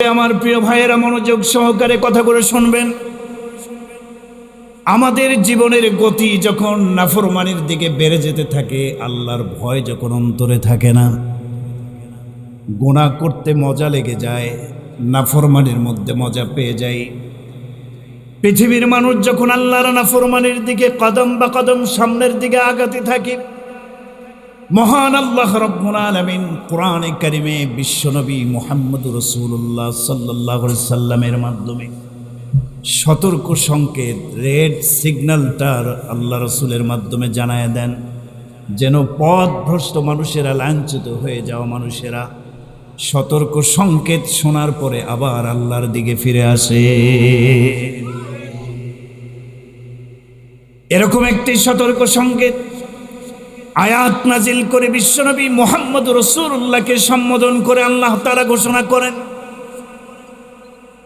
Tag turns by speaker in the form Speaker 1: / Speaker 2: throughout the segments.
Speaker 1: আমার প্রিয় ভাইয়েরা মনোযোগ সহকারে কথাগুলো শুনবেন। আমাদের জীবনের গতি যখন নাফরমানির দিকে বেড়ে যেতে থাকে, আল্লাহর ভয় যখন অন্তরে থাকে না, গুনাহ করতে মজা লেগে যায়, নাফরমানির মধ্যে মজা পেয়ে যায়। পৃথিবীর মানুষ যখন আল্লাহর নাফরমানির দিকে কদম বা কদম সামনের দিকে আগাতে থাকে, মহান আল্লাহ রাব্বুল আলামিন কোরআনে কারিমে বিশ্বনবী মুহাম্মদুর রাসূলুল্লাহ সাল্লাল্লাহু আলাইহি সাল্লামের মাধ্যমে সতর্ক সংকেত, রেড সিগন্যালটার আল্লাহ রাসূলের মাধ্যমে জানায় দেন, যেন পথভ্রষ্ট মানুষেরা, লাঞ্ছিত হয়ে যাওয়া মানুষেরা সতর্ক সংকেত শোনার পরে আবার আল্লাহর দিকে ফিরে আসে। এরকম একটি সতর্ক সংকেত আয়াত নাজিল করে বিশ্বনবী মুহাম্মদ রাসূলুল্লাহকে সম্বোধন করে আল্লাহ তাআলা ঘোষণা করেন,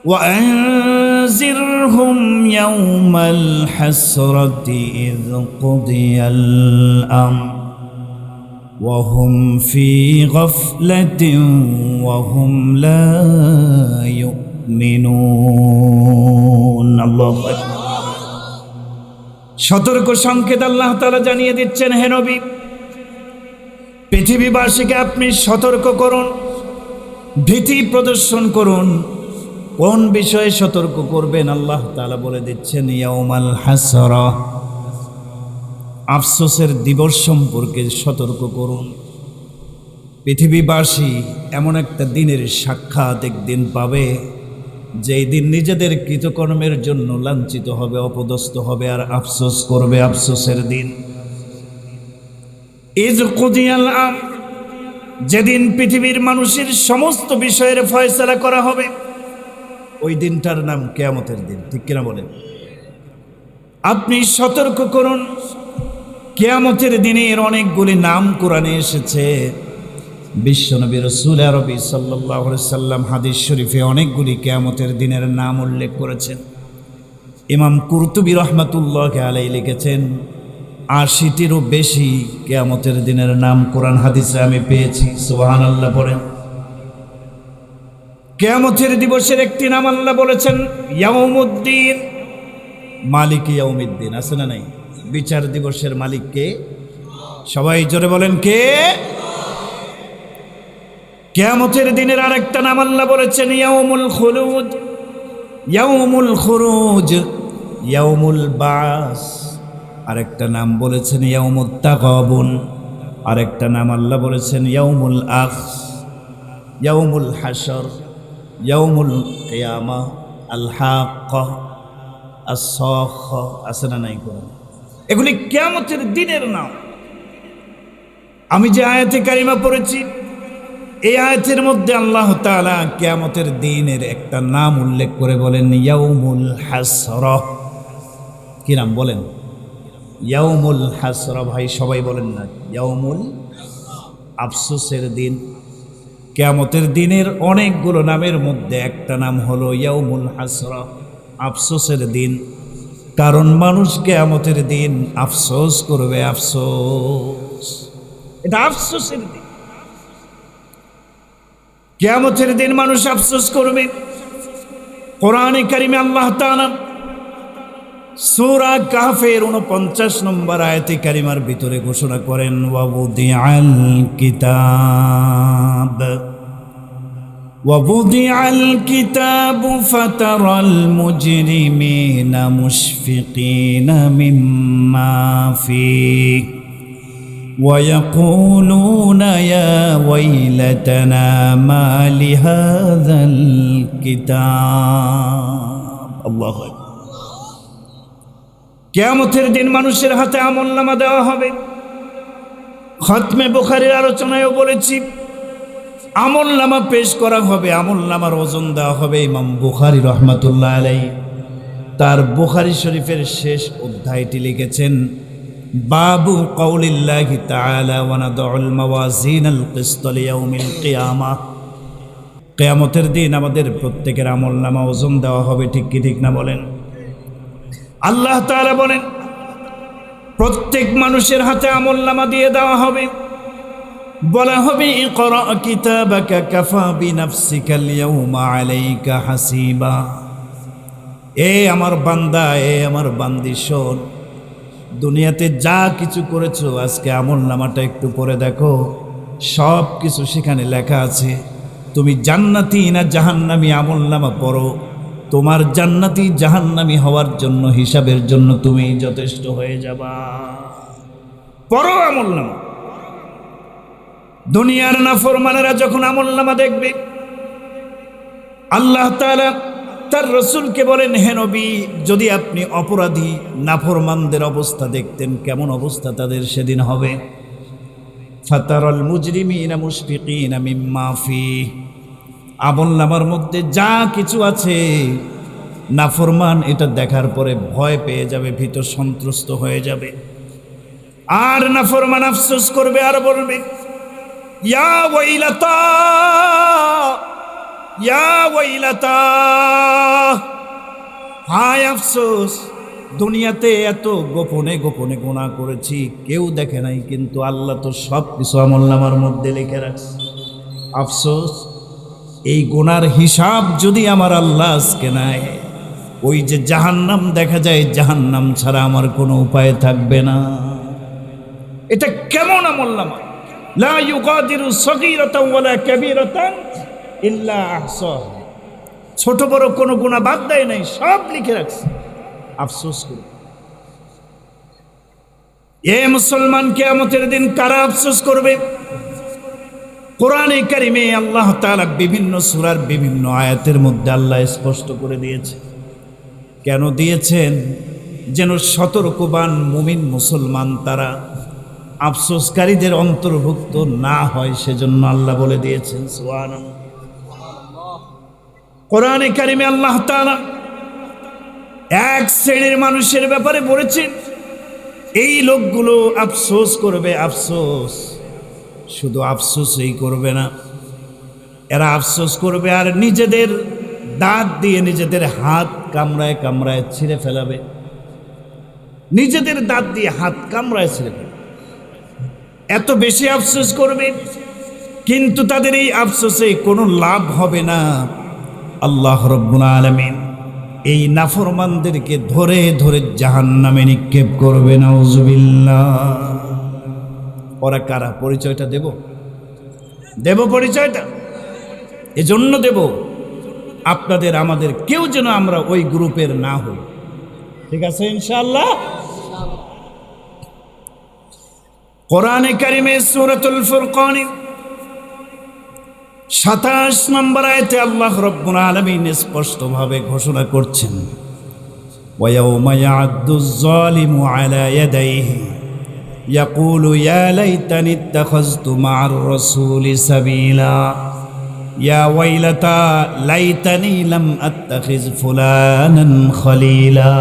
Speaker 1: ওয়ানজিরহুম ইয়াওমাল হাসরাতি ইয কুদিয়াল আমর ওয়া হুম ফি গাফলাতিন ওয়া হুম লা ইউমিনুন। আল্লাহু আকবার। সতর্ক সংকেত আল্লাহ তাআলা জানিয়ে দিচ্ছেন, হে নবী, পৃথিবীবাসীকে আপনি সতর্ক করুন, ভীতি প্রদর্শন করুন। কোন বিষয়ে সতর্ক করবেন? আল্লাহ তাআলা বলে দিচ্ছেন, ইয়াউমাল হাসরা, আফসোসের দিবস সম্পর্কে সতর্ক করুন। পৃথিবীবাসী এমন একটা দিনের সাক্ষাৎ একদিন পাবে, যেই দিন নিজেদের কৃতকর্মের জন্য লাঞ্ছিত হবে, অপদস্থ হবে আর আফসোস করবে। আফসোসের দিন। ইয কুদিয়াল আমর, যেদিন পৃথিবীর মানুষের সমস্ত বিষয়ের ফয়সালা করা হবে, ওই দিনটার নাম কিয়ামতের দিন। ঠিক কিনা বলেন? আপনি সতর্ক করুন। কিয়ামতের দিনের অনেকগুলি নাম কোরআনে এসেছে। বিশ্বনবী রাসূল আরবি সাল্লাল্লাহু আলাইহি সাল্লাম হাদিস শরীফে অনেকগুলি কিয়ামতের দিনের নাম উল্লেখ করেছেন। ইমাম কুরতুবী রাহমাতুল্লাহি আলাইহি লিখেছেন, ৮০টিরও বেশি কিয়ামতের দিনের নাম কোরআন হাদিসে আমি পেয়েছি। সুবহানাল্লাহ পড়েন। কিয়ামতের দিবসের একটি নাম আল্লাহ বলেছেন ইয়াউমুদ্দিন, মালিক ইয়াউমিদ্দিন। আছে না নাই? বিচার দিবসের মালিক কে? সবাই জোরে বলেন, কে? কিয়ামতের দিনের আরেকটা নাম আল্লাহ বলেছেন ইয়াউমুল খুলুদ, ইয়াউমুল খুরুজ, ইয়াউমুল বাস। আরেকটা নাম বলেছেন ইয়াউমুত তাগাবুন। আরেকটা নাম আল্লাহ বলেছেন ইয়াউমুল আখস, ইয়াউমুল হাশর, ইয়াউমুল কিয়ামা, আল হাক্কা, আস-সাখা। আছে না নাই? এগুলি কিয়ামতের দিনের নাম। আমি যে আয়াতে কারিমা পড়েছি, এই আয়াতের মধ্যে আল্লাহ তাআলা কিয়ামতের দিনের একটা নাম উল্লেখ করে বলেন ইয়াউমুল হাসরা। কি নাম বলেন? ইয়াউমুল হাসরা। ভাই সবাই বলেন না, ইয়াউমুল আফসোসের দিন। কিয়ামতের দিনের অনেকগুলো নামের মধ্যে একটা নাম হলো ইয়াউমুল হাসরা, আফসোসের দিন। কারণ মানুষ কিয়ামতের দিন আফসোস করবে। আফসোস, এটা আফসোসের দিন। কিয়ামতের দিন মানুষ আফসোস করবে। কোরআনে কারিমে আল্লাহ তাআলা সূরা কাহফের ৪৯ নম্বর আয়াতে কারিমার ভিতরে ঘোষণা করেন, ওয়াবুদিআল কিতাব ওয়াবুদিআল কিতাবু ফাতারাল মুজরিমিনা মুশফিকিনা মিম্মা ফীহি ويقولون يا ويلتنا ما لهذا الكتاب। الله أكبر। কিয়ামতের দিন মানুষের হাতে আমলনামা দেওয়া হবে। খতমে বুখারীর আলোচনায়ও বলেছি, আমলনামা পেশ করা হবে, আমলনামার ওজন দেওয়া হবে। ইমাম বুখারী রাহমাতুল্লাহ আলাইহি তার বুখারী শরীফের শেষ অধ্যায়টি লিখেছেন, বাবু কওলিল্লাহি তাআলা ওয়া নাদউল মাওয়াজিনাল কিসত লিয়াউমিল কিয়ামাহ। কিয়ামতের দিন আমাদের প্রত্যেকের আমলনামা ওজন দেওয়া হবে। ঠিক কি ঠিক না বলেন? আল্লাহ তাআলা বলেন, প্রত্যেক মানুষের হাতে আমলনামা দিয়ে দেওয়া হবে। বলা হবে ইকরা কিতাবাকা কাফা বিনাফসিকাল ইয়াউমা আলাইকা হাসিবা। এ আমার বান্দা, এ আমার বান্দি, শোন, দুনিয়াতে যা কিছু করেছো আজকে আমলনামাটা একটু পড়ে দেখো, সব কিছু সেখানে লেখা আছে। তুমি জান্নাতি না জাহান্নামী আমলনামা পড়ো, তোমার জান্নাতি জাহান্নামী হওয়ার জন্য হিসাবের জন্য তুমি যথেষ্ট হয়ে যাবা। পড়ো আমলনামা। দুনিয়ার নাফরমানেরা যখন আমলনামা দেখবে, আল্লাহ তাআলা তার রাসূলকে বলেন, হে নবী, যদি আপনি অপরাধী নাফরমানদের অবস্থা দেখতেন, কেমন অবস্থা তাদের সেদিন হবে। ফাতারাল মুজরিমিনা মুশফিকিনা মিম্মা ফিহি, আমলনামার মধ্যে যা কিছু আছে নাফরমান এটা দেখার পরে ভয় পেয়ে যাবে, ভীত সন্ত্রস্ত হয়ে যাবে। আর নাফরমান আফসোস করবে আর বলবে, ইয়া ওয়াইলাতা, ইয়া ওয়াইলাতা, হায় আফসোস, দুনিয়াতে এত গোপনে গোপনে গুনাহ করেছি, কেউ দেখে নাই, কিন্তু আল্লাহ তো সব কিছু আমলনামার মধ্যে লিখে রাখছে। আফসোস, এই গুনার হিসাব যদি আমার আল্লাহ আজকে নেয়, ওই যে জাহান্নাম দেখা যায়, জাহান্নাম ছাড়া আমার কোনো উপায় থাকবে না। এটা কেমন আমলনামা? লা ইউগাদিরু সগীরাতান ওয়ালা কাবীরাতান ইল্লা আহসাহা, ছোট বড় কোনো গুনাহ বাদ দেয় নাই, সব লিখে রাখছে। আফসোস করে এ মুসলমান, কিয়ামতের দিন কারা আফসোস করবে? কোরআনে কারিমে আল্লাহ তাআলা বিভিন্ন সূরার বিভিন্ন আয়াতের মধ্যে আল্লাহ স্পষ্ট করে দিয়েছে। কেন দিয়েছেন? যেন সতর্কবান মুমিন মুসলমান তারা আফসোসকারীদের অন্তর্ভুক্ত না হয়, সেজন্য আল্লাহ বলে দিয়েছেন। সুবহানাল্লাহ। কোরআনে কারিমে আল্লাহ তাআলা এক শ্রেণীর মানুষের ব্যাপারে বলেছেন, এই লোকগুলো আফসোস করবে। আফসোস, শুধু আফসোসই করবে না, এরা আফসোস করবে আর নিজেদের দাঁত দিয়ে নিজেদের হাত কামড়ায় কামড়ায় ছিঁড়ে ফেলাবে। নিজেদের দাঁত দিয়ে হাত কামড়ায় ছিঁড়ে ফেলাবে, এত বেশি আফসোস করবে। কিন্তু তাদের এই আফসোসে কোনো লাভ হবে না। আল্লাহ রাব্বুল আলামিন এই নাফরমানদেরকে ধরে ধরে জাহান্নামে নিক্ষেপ করবে। নাউজুবিল্লাহ। ওরা কারা? পরিচয়টা দেব, দেব পরিচয়টা। এজন্য দেব, আপনাদের আমাদের কেউ যেন আমরা ওই গ্রুপের না হই। ঠিক আছে ইনশাআল্লাহ। কোরআনে কারিমে সূরাতুল ফুরকান 27 নম্বর আয়াতে আল্লাহ রাব্বুল আলামিন স্পষ্টভাবে ঘোষণা করছেন, ওয়া ইয়াউমা ইয়া'আদ্দুজ যালিমু আলা ইয়াদাইহি ইয়াকুলু ইয়া লাইতানি ইত্তাখাযতু মা'আর রাসূলি সাবিলা ইয়া ওয়াইলাতা লাইতানি লাম আত্তাখিজ ফুলানান খলিলা।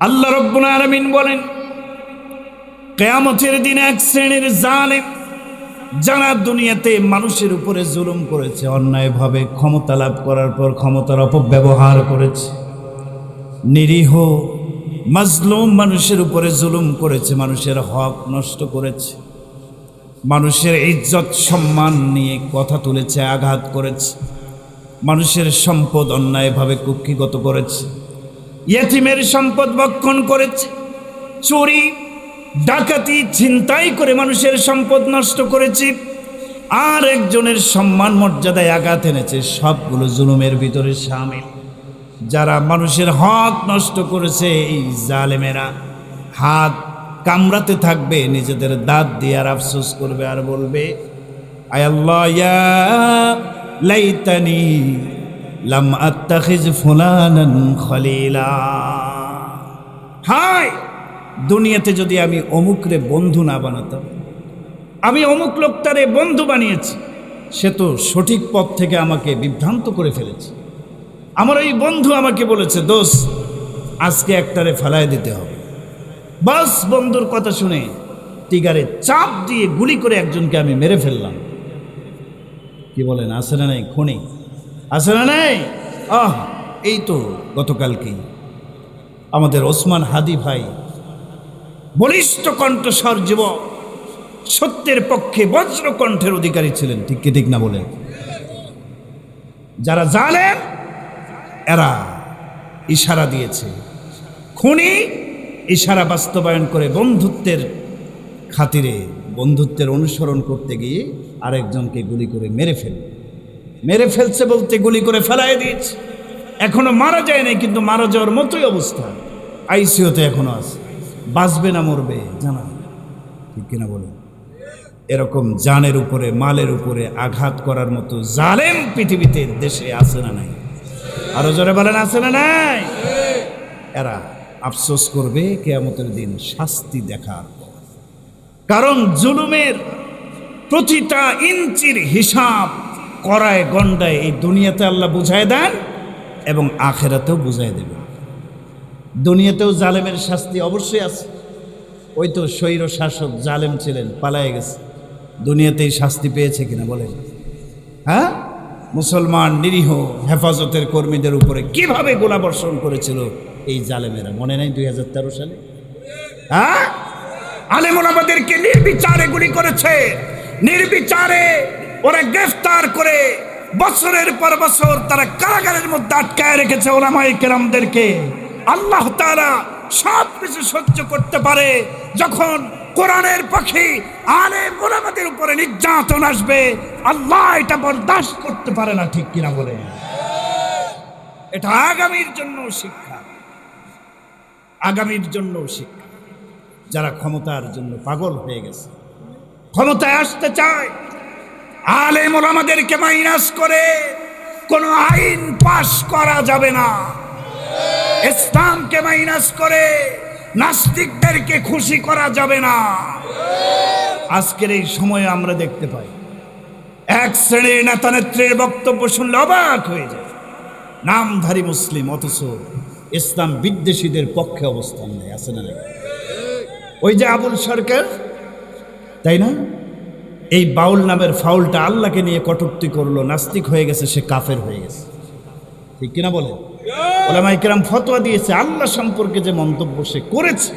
Speaker 1: আল্লাহ রাব্বুল আলামিন বলেন, কিয়ামতের দিন এক শ্রেণীর জালেম, যারা দুনিয়াতে মানুষের উপরে জুলুম করেছে, অন্যায়ভাবে ক্ষমতা লাভ করার পর ক্ষমতার অপব্যবহার করেছে, নিরীহ মাজলুম মানুষের উপরে জুলুম করেছে, মানুষের হক নষ্ট করেছে, মানুষের ইজ্জত সম্মান নিয়ে কথা তুলেছে, আঘাত করেছে, মানুষের সম্পদ অন্যায়ভাবে কুক্ষিগত করেছে, ইয়েতিমের সম্পদ ভক্ষণ করেছে, চুরি ডাকাতি ছিনতাই করে মানুষের সম্পদ নষ্ট করেছে, আর একজনের সম্মান মর্যাদায় আঘাত এনেছে। সবগুলো জুলুমের ভিতরে শামিল। যারা মানুষের হক নষ্ট করেছে, এই জালেমেরা হাত কামড়াতে থাকবে নিজেদের দাঁত দিয়ে, আর আফসোস করবে আর বলবে, আয় আল্লাহ, ইয়া লাইতানি লাম আত্তাখিজ ফুলানান খলিলা। হায়, দুনিয়াতে যদি আমি অমুকরে বন্ধু না বানাতাম, আমি অমুক লোকটারে বন্ধু বানিয়েছি, সে তো সঠিক পথ থেকে আমাকে বিভ্রান্ত করে ফেলেছে। আমার এই বন্ধু আমাকে বলেছে, দোস্ত আজকে একটারে ফেলায় দিতে হবে। বাস বন্ধুর কথা শুনে টিগারে চাপ দিয়ে গুলি করে একজনকে আমি মেরে ফেললাম। কি বলেন, আছে না নাই? খুনি আছে না নাই? এই তো গতকালকেই আমাদের ওসমান হাদি ভাই বলিষ্ঠ কণ্ঠস্বর যুবক, সত্যের পক্ষে বজ্র কণ্ঠের অধিকারী ছিলেন। ঠিক কি ঠিক না বলেন? যারা জালেম এরা ইশারা দিয়েছে, খুনি ইশারা বাস্তবায়ন করে বন্ধুত্বের খাতিরে, বন্ধুত্বের অনুসরণ করতে গিয়ে আরেকজনকে গুলি করে মেরে ফেলছে বলতে গুলি করে ফেলাই দিয়েছে। এখনো মারা যায় নাই, কিন্তু মারা যাওয়ার মতোই অবস্থা, আইসিইউতে এখনো আছে। বাঁচবে না মরবে জানা নেই। ঠিক কিনা বলেন? এরকম জানের উপরে মালের উপরে আঘাত করার মতো জালেম পৃথিবীতে দেশে আছে না নাই? আরো জোরে বলেন, আছে না নাই? এরা আফসোস করবে কিয়ামতের দিন শাস্তি দেখার পর। কারণ জুলুমের প্রতিটা ইঞ্চির হিসাব করায় গন্ডায় এই দুনিয়াতে আল্লাহ বুঝায় দেন এবং আখেরাতেও বুঝাই দেবেন। দুনিয়াতেও জালেমের শাস্তি অবশ্যই আছে। ওই তো স্বৈর শাসক জালেম ছিলেন, পালায়ে গেছে, দুনিয়াতেই শাস্তি পেয়েছে কিনা বলেন? হ্যাঁ, মুসলমান নিরীহ হেফাজতের কর্মীদের উপরে কিভাবে গোলাবর্ষণ করেছিল এই জালেমেরা, মনে নাই 2013 সালে? হ্যাঁ, আলেম ওলামাদেরকে নির্বিচারে গুলি করেছে, নির্বিচারে ওরা গ্রেফতার করে বছরের পর বছর তারা কারাগারের মধ্যে আটকায় রেখেছে ওলামায়ে কেরামদেরকে। আল্লাহ তাআলা সব কিছু সহ্য করতে পারে, যখন কোরআনের পক্ষে আলেম ওলামাদের উপরে নির্যাতন আসবে আল্লাহ এটা বরদাস্ত করতে পারে না। ঠিক কিনা বলে? এটা আগামীর জন্য শিক্ষা, আগামীর জন্য শিক্ষা। যারা ক্ষমতার জন্য পাগল হয়ে গেছে, ক্ষমতায় আসতে চায়, আলেম ওলামাদেরকে মাইনাস করে কোনো আইন পাশ করা যাবে না। ইসলামকে মাইনাস করে নাস্তিকদেরকে খুশি করা যাবে না। আজকের এই সময়ে আমরা দেখতে পাই, এক শ্রেণীর নেতা নেত্রীর বক্তব্য শুনলে অবাক হয়ে যায়। নামধারী মুসলিম, অথচ ইসলাম বিদ্বেষীদের পক্ষে অবস্থান নেয়, আছে না নাই? ওই যে আবুল সরকার, তাই না? এই বাউল নামের ফাউলটা আল্লাহকে নিয়ে কটূক্তি করলো, নাস্তিক হয়ে গেছে, সে কাফের হয়ে গেছে। ঠিক কিনা বলে? ওলামায়ে কেরাম ফতোয়া দিয়েছে আল্লাহ সম্পর্কে যে মন্তব্য সে করেছে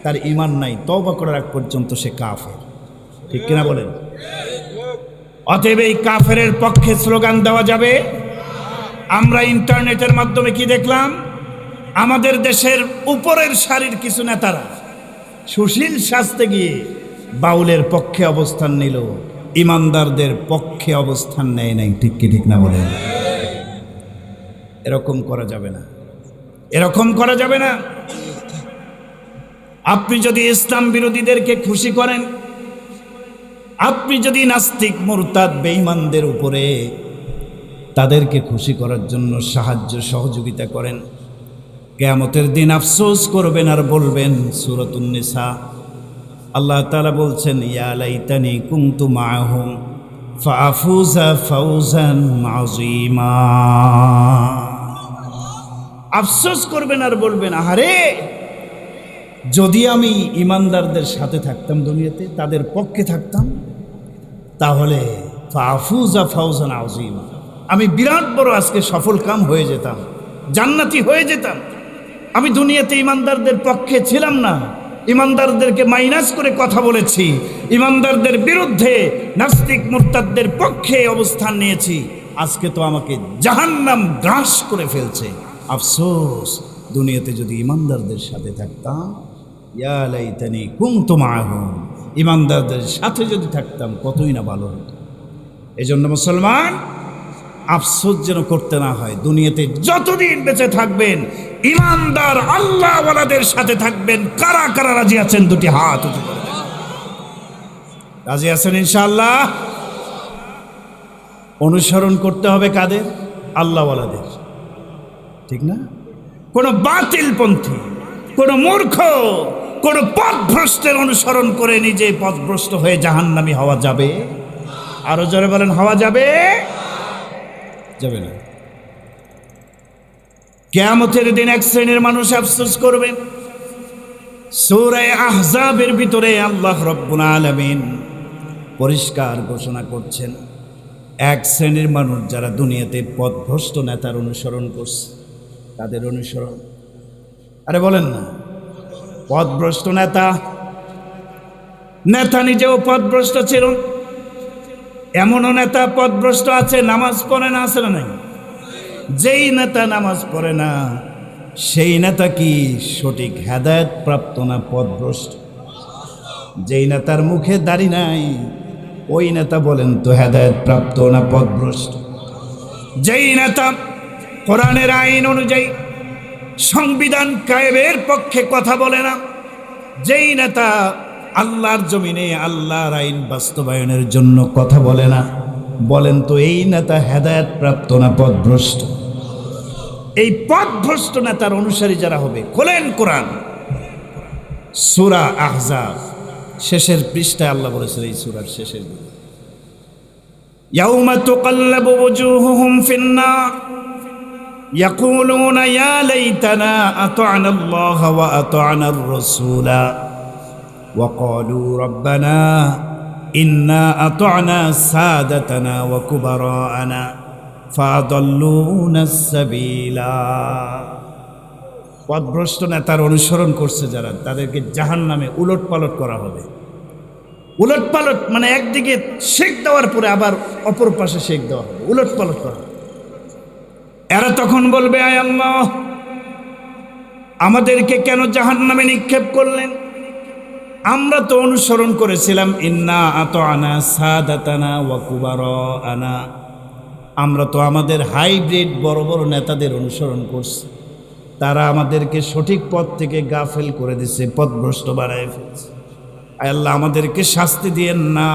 Speaker 1: তার ঈমান নাই, তওবা করার আগ পর্যন্ত সে কাফের। ঠিক কিনা বলেন? অতএব এই কাফেরের পক্ষে স্লোগান দেওয়া যাবে। আমরা ইন্টারনেটের মাধ্যমে কি দেখলাম, আমাদের দেশের উপরের সারির কিছু নেতারা সুশীল সাজতে গিয়ে বাউলের পক্ষে অবস্থান নিল, ইমানদারদের পক্ষে অবস্থান নেয় নাই। ঠিক কি ঠিক না বলেন? এরকম করা যাবে না, এরকম করা যাবে না। আপনি যদি ইসলাম বিরোধীদেরকে খুশি করেন, আপনি যদি নাস্তিক মুরতাদ বেঈমানদের উপরে তাদেরকে খুশি করার জন্য সাহায্য সহযোগিতা করেন, কিয়ামতের দিন আফসোস করবেন আর বলবেন, সূরাতুন নিসা আল্লাহ তাআলা বলছেন, ইয়া লাইতানি কুনতু মাআহুম ফাআফুজা ফাওজান আযীমা। আফসোস করবেন আর বলবেন, আহারে যদি আমি ইমানদারদের সাথে থাকতাম, দুনিয়াতে তাদের পক্ষে থাকতাম, তাহলে ফাআফুজা ফাওজান আযীমা, আমি বিরাট বড় আজকে সফল কাম হয়ে যেতাম, জান্নাতি হয়ে যেতাম। আমি দুনিয়াতে ইমানদারদের পক্ষে ছিলাম না, ইমানদারদেরকে মাইনাস করে কথা বলেছি, ইমানদারদের বিরুদ্ধে নাস্তিক মুরতাদদের পক্ষে অবস্থান নিয়েছি। আজকে তো আমাকে জাহান্নাম গ্রাস করে ফেলছে। আফসোস, দুনিয়াতে যদি ইমানদারদের সাথে থাকতাম, ইয়া লাইতানি কুনতু মাআহুম, ইমানদারদের সাথে যদি থাকতাম কতই না ভালো হতো। এজন্য মুসলমান, আফসোস যেন করতে না হয়। দুনিয়াতে যতদিন বেঁচে থাকবেন ইমানদার আল্লাহওয়ালাদের সাথে থাকবেন। কারা কারা রাজি আছেন? দুটি হাত উঁচু করে দেন। রাজি আছেন ইনশাআল্লাহ? অনুসরণ করতে হবে কাদের? আল্লাহওয়ালাদের, ঠিক না? কোন বাতিলপন্থী, কোন মূর্খ, কোন পথভ্রষ্টের অনুসরণ করে নিজে পথভ্রষ্ট হয়ে জাহান্নামী হওয়া যাবে? আরো জোরে বলেন, হওয়া যাবে? যাবে না। কিয়ামতের দিন এক শ্রেণীর মানুষ আফসোস করবে। সূরা আহজাবের ভিতরে আল্লাহ রাব্বুল আলামিন পরিষ্কার ঘোষণা করছেন, এক শ্রেণীর মানুষ যারা দুনিয়াতে পথভ্রষ্ট নেতার অনুসরণ করছে, তাদের অনুসরণ। আরে বলেন না, পথভ্রষ্ট নেতা নেতা নিজেও পথভ্রষ্ট ছিল। এমনও নেতা পথভ্রষ্ট আছে, নামাজ পড়ে না, আছে না নাই? যেই নেতা নামাজ পড়ে না সেই নেতা কি সঠিক হেদায়েত প্রাপ্ত না পথভ্রষ্ট? যেই নেতার মুখে দাড়ি নাই ওই নেতা বলেন তো হেদায়েত প্রাপ্ত না পথভ্রষ্ট? যেই নেতা কোরআনের আইন অনুযায়ী সংবিধান কায়েমের পক্ষে কথা বলে না, যেই নেতা আল্লাহর জমিনে আল্লাহর আইন বাস্তবায়নের জন্য কথা বলে না, বলেন তো এই নেতা হেদায়েত প্রাপ্ত না পথভ্রষ্ট? এই পথভ্রষ্ট নেতার অনুসারী যারা হবে, খোলেন কোরআন সূরা আহজাব শেষের পৃষ্ঠায় আল্লাহ বলেছেন, এই সূরার শেষের দিকে, ইয়াউমা তুকাল্লাবু ওয়ুজুহুহুম ফিন-নার ইয়াকুলুনা ইয়া লাইতানা আতা'না আল্লাহ ওয়া আতা'না আর-রাসূলা ওয়া ক্বালু রাব্বানা ইন্না আতা'না সাদাতানা ওয়া কুবারা'ানা ফাদাল্লুনা আস-সাবিলা। পথভ্রষ্ট নেতার অনুসরণ করছে যারা, তাদেরকে জাহান্নামে উলটপালট করা হবে। উলটপালট মানে একদিকে শেক দেওয়ার পরে আবার অপর পাশে শেক দেওয়া হবে, উলটপালট করা। এরা তখন বলবে, আয় আল্লাহ, আমাদেরকে কেন জাহান্নামে নিক্ষেপ করলেন? আমরা তো অনুসরণ করেছিলাম ইন্না আতা'না সাদাতানা ওয়া কুবারা'ানা, আমরা তো আমাদের হাইব্রিড বড় বড় নেতাদের অনুসরণ করছি, তারা আমাদেরকে সঠিক পথ থেকে গাফেল করে দিছে, পথভ্রষ্ট বানায় ফেলছে। আয় আল্লাহ, আমাদেরকে শাস্তি দিয়েন না,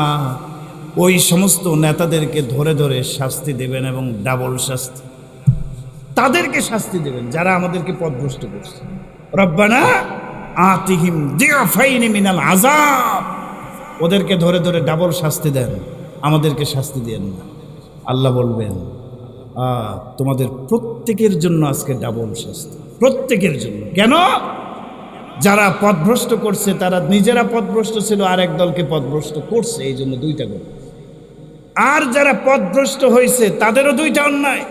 Speaker 1: ওই সমস্ত নেতাদেরকে ধরে ধরে শাস্তি দেবেন এবং ডাবল শাস্তি, তাদেরকে শাস্তি দেবেন যারা আমাদেরকে পথভ্রষ্ট করছে। রব্বানা আতিহিম দি'ফাইনি মিনাল আযাব, ওদেরকে ধরে ধরে ডাবল শাস্তি দেন, আমাদেরকে শাস্তি দেন না। আল্লাহ বলবেন, তোমাদের প্রত্যেকের জন্য আজকে ডাবল শাস্তি, প্রত্যেকের জন্য। কেন? যারা পথভ্রষ্ট করছে তারা নিজেরা পথভ্রষ্ট ছিল, আর এক দলকে পথভ্রষ্ট করছে, এই জন্য দুইটা গুণ। আর যারা পথভ্রষ্ট হয়েছে তাদেরও দুইটা অন্যায়।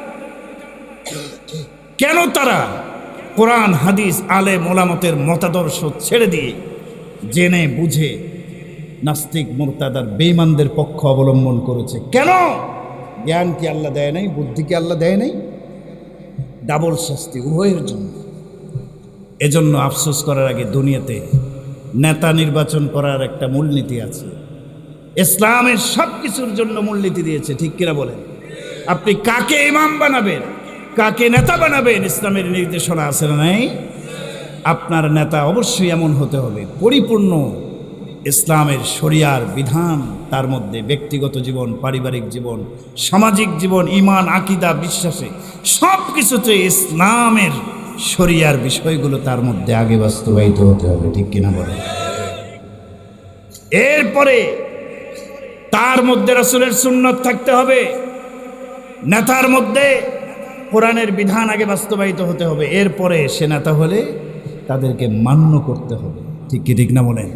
Speaker 1: কেন? তারা কোরআন হাদিস আলেম ওলামতের মতাদর্শ ছেড়ে দিয়ে জেনে বুঝে নাস্তিক মুরতাদার বেঈমানদের পক্ষ অবলম্বন করেছে। কেন? জ্ঞান কি আল্লাহ দেয় নাই? বুদ্ধি কি আল্লাহ দেয় নাই? ডাবল শাস্তি উভয়ের জন্য। এজন্য আফসোস করার আগে দুনিয়াতে নেতা নির্বাচন করার একটা মূলনীতি আছে। ইসলামের সব কিছুর জন্য মূলনীতি দিয়েছে, ঠিক কিনা বলেন? আপনি কাকে ইমাম বানাবেন, কাকে নেতা বানাবেন, ইসলামের নির্দেশনা আছে না নাই? আপনার নেতা অবশ্যই এমন হতে হবে পরিপূর্ণ ইসলামের শরিয়ার বিধান, তার মধ্যে ব্যক্তিগত জীবন, পারিবারিক জীবন, সামাজিক জীবন, ঈমান, আকীদা, বিশ্বাসে সব কিছুতে ইসলামের শরিয়ার বিষয়গুলো তার মধ্যে আগে বাস্তবায়িত হতে হবে, ঠিক কিনা বলেন? এরপরে তার মধ্যে রাসূলের সুন্নাত থাকতে হবে, নেতার মধ্যে কোরআনের বিধান আগে বাস্তবায়িত হতে হবে। এরপরে সে নেতা হলে তাদেরকে মান্য করতে হবে, ঠিক কি ঠিক না বলেন?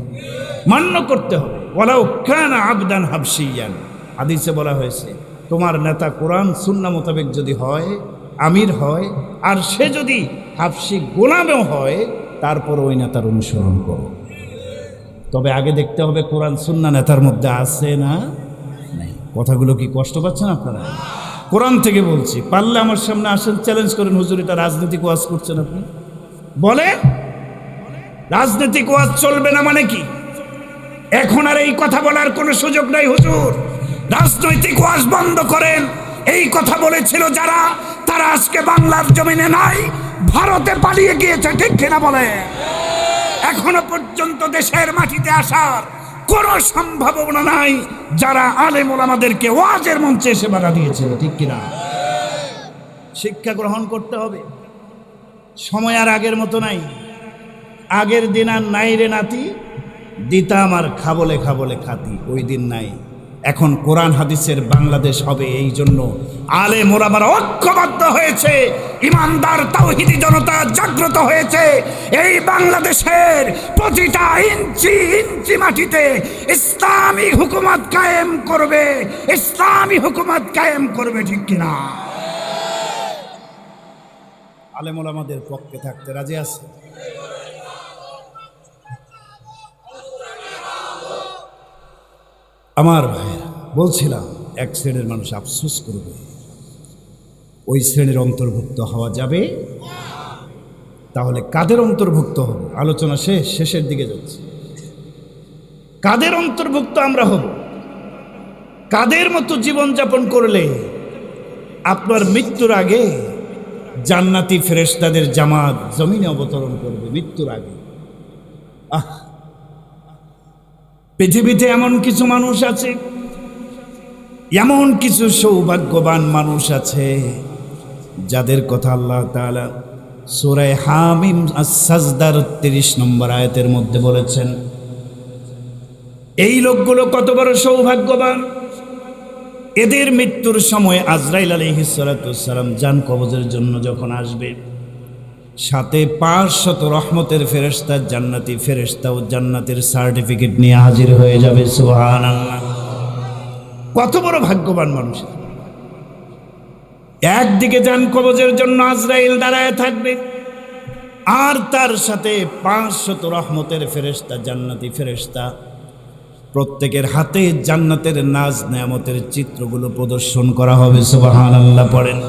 Speaker 1: মান্য করতে হবে। ওয়ালাউ কানা আবদান হাবশিয়ান, হাদিসে বলা হয়েছে তোমার নেতা কোরআন সুন্নাহ মোতাবেক যদি হয়, আমির হয়, আর সে যদি হাবশি গোলামও হয়, তারপর ওই নেতার অনুসরণ করো। তবে আগে দেখতে হবে কোরআন সুন্নাহ নেতার মধ্যে আছে না নাই। কথাগুলো কি কষ্ট পাচ্ছেন আপনারা? কোরআন থেকে বলছি, পারলে আমার সামনে আসেন, চ্যালেঞ্জ করেন, হুজুর এটা রাজনৈতিক ওয়াজ করছেন আপনি, বলেন রাজনৈতিক ওয়াজ চলবে না মানে কি? এখন আর এই কথা বলার কোনো সুযোগ নাই। হুজুর রাজনৈতিক ওয়াজ বন্ধ করেন, এই কথা বলেছিল যারা, তারা আজকে বাংলার জমিনে নাই, ভারতে পালিয়ে গিয়েছে, ঠিক কিনা বলে? এখনো পর্যন্ত দেশের মাটিতে আসার কোনো সম্ভাবনা নাই যারা আলেম ওলামাদেরকে ওয়াজের মঞ্চে এসে বাধা দিয়েছিল, ঠিক কিনা? শিক্ষা গ্রহণ করতে হবে। সময় আর আগের মতো নাই। আগের দিন আর নাই রে নাতি, দিতাম আর খাবলে খাবলে খাতি, ওই দিন নাই। এখন কোরআন হাদিসের বাংলাদেশ হবে, এই জন্য আলেম ওলামারা ঐক্যবদ্ধ হয়েছে, ইমানদার তাওহীদি জনতা জাগ্রত হয়েছে। এই বাংলাদেশের প্রতিটা ইঞ্চি ইঞ্চি মাটিতে ইসলামী হুকুমত কায়েম করবে, ইসলামী হুকুমত কায়েম করবে, ঠিক কিনা? আলেম ওলামাদের পক্ষে থাকতে রাজি আছে? আমার ভাইয়েরা, বলছিলাম এক শ্রেণীর মানুষ আফসোস করবে, ওই শ্রেণীর অন্তর্ভুক্ত হওয়া যাবে। তাহলে কাদের অন্তর্ভুক্ত হব? আলোচনা শেষের দিকে যাচ্ছে। কাদের অন্তর্ভুক্ত আমরা হব? কাদের মতো জীবনযাপন করলে আপনার মৃত্যুর আগে জান্নাতি ফেরেশতাদের জামাত জমিনে অবতরণ করবে? মৃত্যুর আগে পৃথিবীতে এমন কিছু মানুষ আছে, এমন কিছু সৌভাগ্যবান মানুষ আছে যাদের কথা আল্লাহ তাআলা সূরা হামিম আস-সাজদার ৩০ নম্বর আয়াতের মধ্যে বলেছেন। এই লোকগুলো কত বড় সৌভাগ্যবান! এদের মৃত্যুর সময় আজরাইল আলাইহিস সালাতু ওয়াস সালাম জান কবজের জন্য যখন আসবে, সাথে ৫০০ রহমতের ফেরেশতা, জান্নাতি ফেরেশতা ও জান্নাতের সার্টিফিকেট নিয়ে হাজির হয়ে যাবে। সুবহানাল্লাহ! কত বড় ভাগ্যবান মানুষ! একদিকে জান কবজের জন্য আজরাইল দাঁড়ায় থাকবে, আর তার সাথে ৫০০ রহমতের ফেরেশতা, জান্নাতি ফেরেশতা, প্রত্যেকের হাতে জান্নাতের নাজ নেয়ামতের চিত্রগুলো প্রদর্শন করা হবে। সুবহানাল্লাহ পড়েন।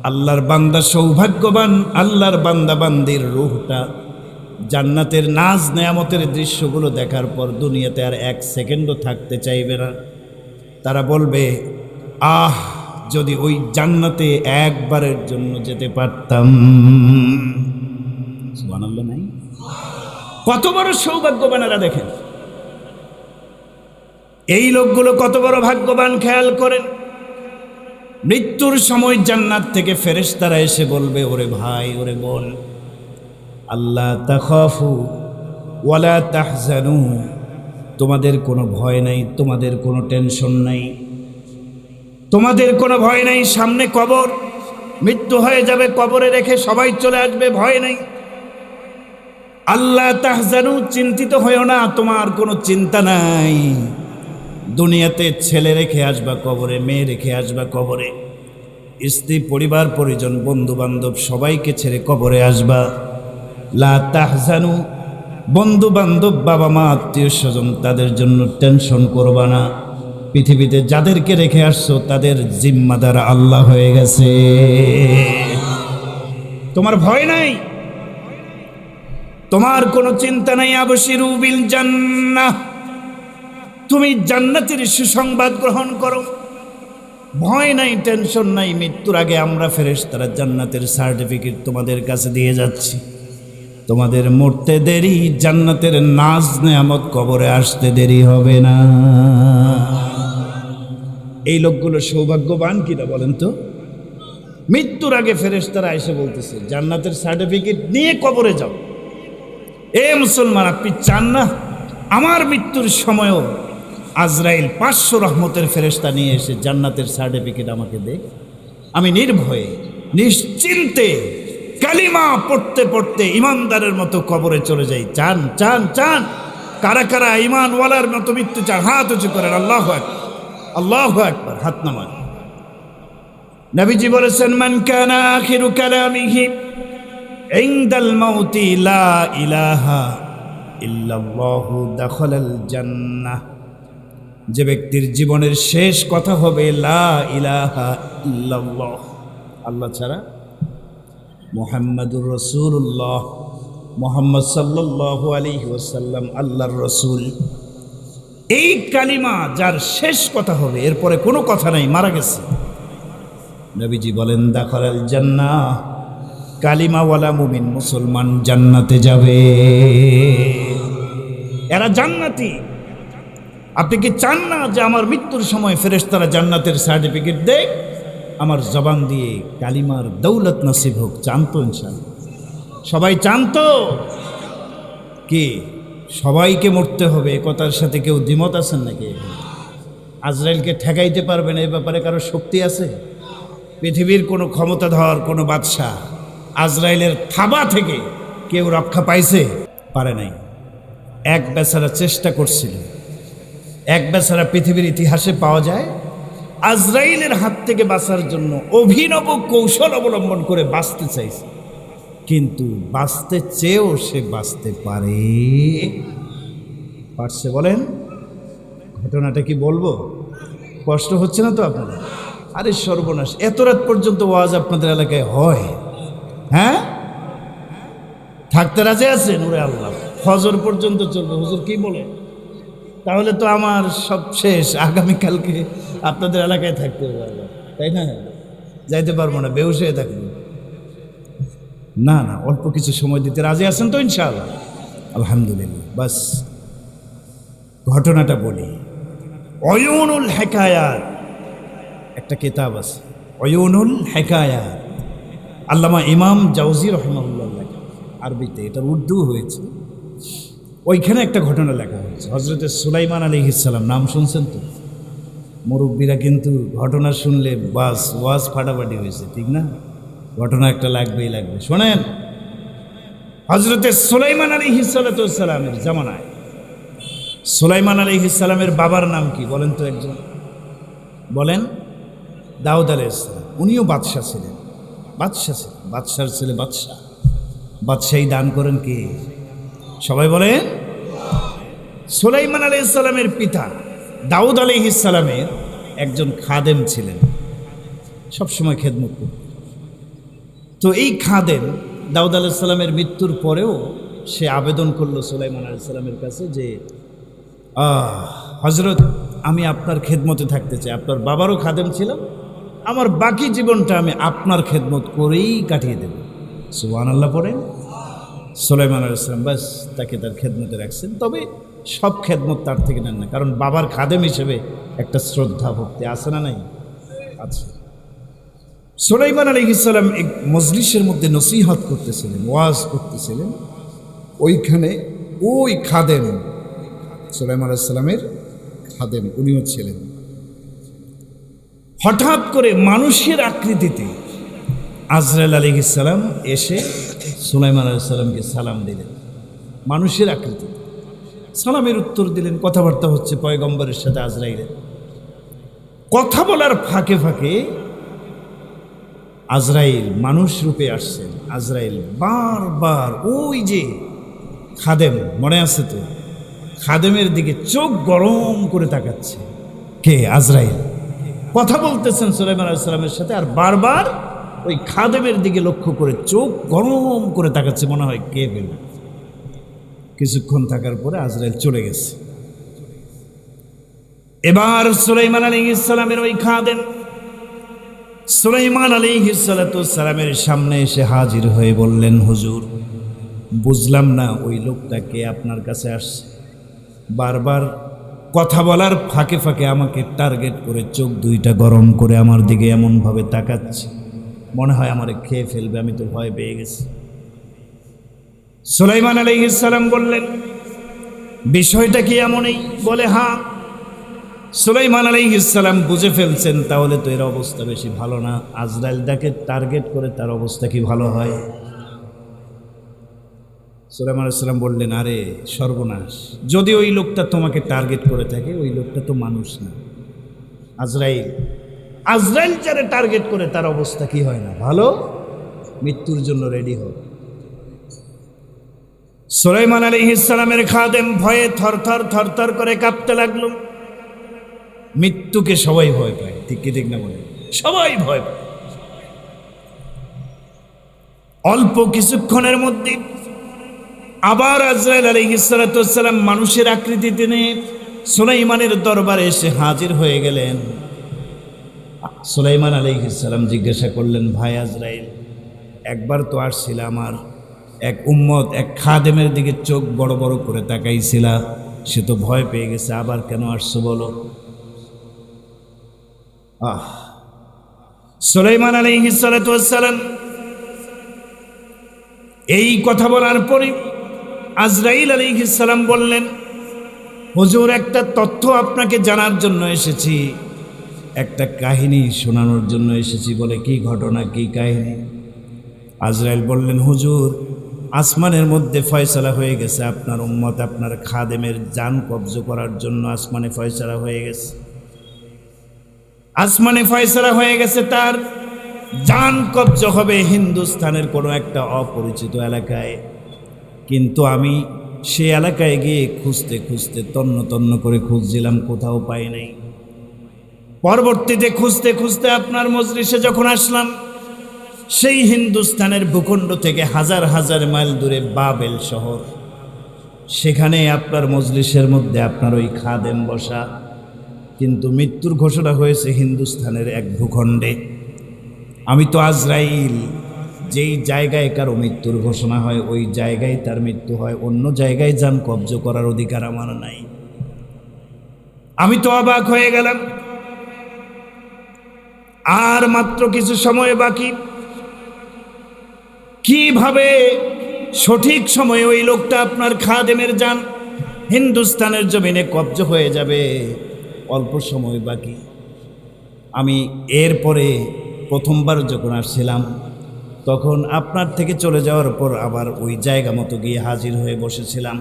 Speaker 1: আল্লাহর বান্দা সৌভাগ্যবান, আল্লাহর বান্দা বান্দির রূহটা জান্নাতের নাজ নেয়ামতের দৃশ্যগুলো দেখার পর দুনিয়াতে আর এক সেকেন্ডও থাকতে চাইবে না। তারা বলবে, আহ, যদি ওই জান্নাতে একবারের জন্য যেতে পারতাম। সুবহানাল্লাহ নাই? কত বড় সৌভাগ্যবান এরা! দেখেন এই লোকগুলো কত বড় ভাগ্যবান, খেয়াল করেন। মৃত্যুর সময় জান্নাত থেকে ফেরেশতারা এসে বলবে, ওরে ভাই, ওরে বোন, আল্লাহ তাখাফু ওয়ালা তাহজানু, তোমাদের কোনো ভয় নাই, তোমাদের কোনো টেনশন নাই, তোমাদের কোনো ভয় নাই। সামনে কবর, মৃত্যু হয়ে যাবে, কবরে রেখে সবাই চলে আসবে, ভয় নাই। আল্লাহ তাহজানু, চিন্তিত হয়েও না, তোমার কোনো চিন্তা নাই। দুনিয়াতে ছেলে রেখে আসবা কবরে, মেয়ে রেখে আসবা কবরে, স্ত্রী, পরিবার পরিজন, বন্ধু বান্ধব সবাইকে ছেড়ে কবরে আসবা। লা তাহজানু, বন্ধু বান্ধব, বাবা মা, আত্মীয় স্বজন, তাদের জন্য টেনশন করবা না। পৃথিবীতে যাদেরকে রেখে আসছো তাদের জিম্মাদার আল্লাহ হয়ে গেছে। তোমার ভয় নাই, তোমার কোনো চিন্তা নাই। আবশিরু বিল জান্নাহ, তুমি জান্নাতের সুসংবাদ গ্রহণ করো, ভয় নাই, টেনশন নাই। মৃত্যুর আগে আমরা ফেরেশতারা জান্নাতের সার্টিফিকেট তোমাদের কাছে দিয়ে যাচ্ছি। তোমাদের মরতে দেরি, জান্নাতের নাজ নেয়ামত কবরে আসতে দেরি হবে না। এই লোকগুলো সৌভাগ্যবান কিনা বলেন তো? মৃত্যুর আগে ফেরেশতারা এসে বলতেছে, জান্নাতের সার্টিফিকেট নিয়ে কবরে যাও। এ মুসলমান, আপনি চান না আমার মৃত্যুর সময়ও আজরাইল ৫০০ রহমতের ফেরেশতা নিয়ে এসে জান্নাতের সার্টিফিকেট আমাকে দে, আমি নির্ভয়ে নিশ্চিন্তে কালিমা পড়তে পড়তে ইমানদারের মতো কবরে চলে যাই? চান চান চান? কারা কারা ইমানওয়ালার মতো মৃত্যু চান? হাত উঁচু করেন। আল্লাহু আকবার, আল্লাহু আকবার, হাত নামান। নবীজি বলেছেন, মান কানা আখিরু কালামিহি ইনদাল মাউতি লা ইলাহা ইল্লাল্লাহু দাখালাল জান্নাহ, যে ব্যক্তির জীবনের শেষ কথা হবে লা ইলাহা ইল্লাল্লাহ, আল্লাহ ছাড়া, মুহাম্মাদুর রাসূলুল্লাহ, মুহাম্মদ সাল্লাল্লাহু আলাইহি ওয়াসাল্লাম আল্লাহর রাসূল, এই কালিমা যার শেষ কথা হবে, এরপরে কোনো কথা নাই, মারা গেছে, নবীজি বলেন দাখালাল জান্নাহ, কালিমাওয়ালা মুমিন মুসলমান জান্নাতে যাবে। এরা জান্নাতি। আপনি কি চান না যে আমার মৃত্যুর সময় ফেরেশতারা জান্নাতের সার্টিফিকেট দেয়, আমার জবান দিয়ে কালিমার দৌলত নসিব হোক? চান তো ইনশাআল্লাহ? সবাই চান তো? কি সবাইকে মরতে হবে এ কথার সাথে কেউ দ্বিমত আছেন নাকি? আজরাইলকে ঠেকাইতে পারবেন এই ব্যাপারে কারো শক্তি আছে? পৃথিবীর কোনো ক্ষমতাধর, কোনো বাদশাহ আজরাইলের থাবা থেকে কেউ রক্ষা পাইছে? পারে নাই। এক বেচারা চেষ্টা করছিল, এক বেচারা পৃথিবীর ইতিহাসে পাওয়া যায় আজরাইলের হাত থেকে বাঁচার জন্য অভিনব কৌশল অবলম্বন করে বাঁচতে চাইছে, কিন্তু বাঁচতে চেয়েও সে বাঁচতে পারছে? বলেন, ঘটনাটা কি বলবো? কষ্ট হচ্ছে না তো আপনার? আরে সর্বনাশ, এত রাত পর্যন্ত ওয়াজ আপনাদের এলাকায় হয়? হ্যাঁ, থাকতে রাজি আছেন? ওরে আল্লাহ, ফজর পর্যন্ত চলবে। হুজুর কি বলে? তাহলে তো আমার সব শেষ, আগামীকালকে আপনাদের এলাকায় থাকতে হবে, তাই না? যাইতে পারবো না, বেহুশ হয়ে থাকবো। না না, অল্প কিছু সময় দিতে রাজি আছেন তো ইনশাআল্লাহ? আলহামদুলিল্লাহ। বাস ঘটনাটা বলি। অয়ুনুল হেকায়াত একটা কিতাব আছে, অয়ুনুল হেকায়াত, আল্লামা ইমাম জাওজি রহমাহুল্লাহ লেখা, আরবিতে, এটার উর্দু হয়েছে। ওইখানে একটা ঘটনা লেখা হয়েছে। হজরত সুলাইমান আলাইহিস সালাম, নাম শুনছেন তো? মুরব্বীরা কিন্তু ঘটনা শুনলে বাস ওয়াজ ফাটাফাটি হয়েছে, ঠিক না? ঘটনা একটা লাগবেই লাগবে। শোনেন, হজরতে সুলাইমান আলাইহিস সালামের জামানায়, সুলাইমান আলাইহিস সালামের বাবার নাম কি বলেন তো একজন? বলেন। দাউদ আলাইহিস সালাম। উনিও বাদশাহ ছিলেন, বাদশাহ ছিলেন, বাদশার ছেলে বাদশাহ। বাদশাহী দান করেন কে? সবাই বলেন। সুলাইমান আলাইহিস সালামের পিতা দাউদ আলাইহিস সালামের একজন খাদেম ছিলেন, সবসময় খেদমত করতেন। তো এই খাদেম দাউদ আলাইহিস সালামের মৃত্যুর পরেও সে আবেদন করলো সুলাইমান আলাইহিস সালামের কাছে যে, হজরত, আমি আপনার খেদমতে থাকতে চাই। আপনার বাবারও খাদেম ছিলাম, আমার বাকি জীবনটা আমি আপনার খেদমত করেই কাটিয়ে দেব। সুবহানাল্লাহ পড়েন। সুলাইমান আলাইহিস সালাম ব্যাস তাকে তার খেদমতে রাখছেন। তবে সব খেদমত তার থেকে নেন না, কারণ বাবার খাদেম হিসেবে একটা শ্রদ্ধা ভক্তি আছে না নাই? আছে। সুলাইমান আলাইহিস সালাম এক মজলিসের মধ্যে নসিহত করতেছিলেন, ওয়াজ করতেছিলেন। ওইখানে ওই খাদেম, সুলাইমান আলাইহিস সালামের খাদেম, উনিও ছিলেন। হঠাৎ করে মানুষের আকৃতিতে আজরাইল আলাইহিস সালাম এসে সুলাইমান আলাইহিস সালামকে সালাম দিলেন। মানুষের আকৃতিতে সালামের উত্তর দিলেন। কথাবার্তা হচ্ছে পয়গম্বরের সাথে আজরাইলের। কথা বলার ফাঁকে ফাঁকে আজরাইল মানুষ রূপে আসছেন। আজরাইল বারবার ওই যে খাদেম, মনে আছে তো, খাদেমের দিকে চোখ গরম করে তাকাচ্ছে। কে? আজরাইল। কথা বলতেছেন সুলাইমান আলাইহিস সালামের সাথে, আর বারবার ওই খাদেমের দিকে লক্ষ্য করে চোখ গরম করে তাকাচ্ছে, মনে হয় কে বলবে। কিছুক্ষণ থাকার পরে আজরাইল চলে গেছে। এবার সুলাইমান আলাইহিস সালামের ওই খাদেম সুলাইমান আলাইহিস সালামের সামনে এসে হাজির হয়ে বললেন, হুজুর, বুঝলাম না ওই লোকটা কে আপনার কাছে আসছে। বারবার কথা বলার ফাঁকে ফাঁকে আমাকে টার্গেট করে চোখ দুইটা গরম করে আমার দিকে এমনভাবে তাকাচ্ছে, মনে হয় আমারে খেয়ে ফেলবে। আমি তো ভয় পেয়ে গেছি। সুলাইমান আলাইহিস সালাম বললেন, বিষয়টা কি এমনই? বলে, হ্যাঁ। সুলাইমান আলাইহিস সালাম বুঝে ফেলছেন, তাহলে তো এর অবস্থা বেশি ভালো না। আজরাইলটাকে টার্গেট করে তার অবস্থা কি ভালো হয়? সুলাইমান আলাইহিস সালাম বললেন, আরে সর্বনাশ, যদি ওই লোকটা তোমাকে টার্গেট করে থাকে, ওই লোকটা তো মানুষ না, আজরাইল। আজরাইল যারা টার্গেট করে তার অবস্থা কি হয় না ভালো? মৃত্যুর জন্য রেডি হোক। সুলাইমান আলাইহিস সালামের খাদেম ভয়ে থরথর থরথর করে কাঁপতে লাগলো। মৃত্যুকে সবাই ভয় পায়, ঠিক কি ঠিক না বলে? সবাই ভয় পায়। অল্প কিছুক্ষণের মধ্যে আবার আজরাইল আলাইহিস সালাম মানুষের আকৃতিতে নিয়ে সুলাইমানের দরবারে এসে হাজির হয়ে গেলেন। সুলাইমান আলাইহিস সালাম জিজ্ঞাসা করলেন, ভাই আজরাইল, একবার তো আসছিল, আমার এক উম্মত, এক খাদেমের দিকে চোখ বড় বড় করে তাকাইছিল, সে তো ভয় পেয়ে গেছে, আবার কেন আসছো বলো? সুলাইমান আলাইহিস সালাম এই কথা বলার পরে আজরাইল আলাইহিস সালাম বললেন, হুজুর, একটা তথ্য আপনাকে জানার জন্য এসেছি, একটা কাহিনী শোনানোর জন্য এসেছি। বলে, কি ঘটনা, কি কাহিনী? আজরাইল বললেন, হুজুর, আসমানের মধ্যে ফয়সালা হয়ে গেছে, আপনার উম্মত আপনার খাদেমের জান কবজ করার জন্য আসমানে ফয়সালা হয়ে গেছে। আসমানে ফয়সালা হয়ে গেছে, তার জান কবজ হবে হিন্দুস্তানের কোনো একটা অপরিচিত এলাকায়। কিন্তু আমি সে এলাকায় গিয়ে খুঁজতে খুঁজতে তন্ন তন্ন করে খুঁজছিলাম, কোথাও পাই নাই। পরবর্তীতে খুঁজতে খুঁজতে আপনার মজলিসে যখন আসলাম, সেই হিন্দুস্তানের ভূখণ্ড থেকে হাজার হাজার মাইল দূরে বাবেল শহর, সেখানে আপনার মজলিসের মধ্যে আপনার ওই খাদেম বসা, কিন্তু মৃত্যুর ঘোষণা হয়েছে হিন্দুস্তানের এক ভূখণ্ডে। আমি তো আজরাইল, যেই জায়গায় কারো মৃত্যুর ঘোষণা হয় ওই জায়গায় তার মৃত্যু হয়, অন্য জায়গায় যান কব্জ করার অধিকার আমার নাই। আমি তো অবাক হয়ে গেলাম। আর মাত্র কিছু সময় বাকি, কিভাবে সঠিক সময়ে ওই লোকটা আপনার খাদেমের যান হিন্দুস্তানের জমিনে কব্জ হয়ে যাবে, অল্প সময় বাকি। আমি এরপরে প্রথমবার যখন আসছিলাম, তখন আপনার থেকে চলে যাওয়ার পর আবার ওই জায়গা মতো গিয়ে হাজির হয়ে বসেছিলাম,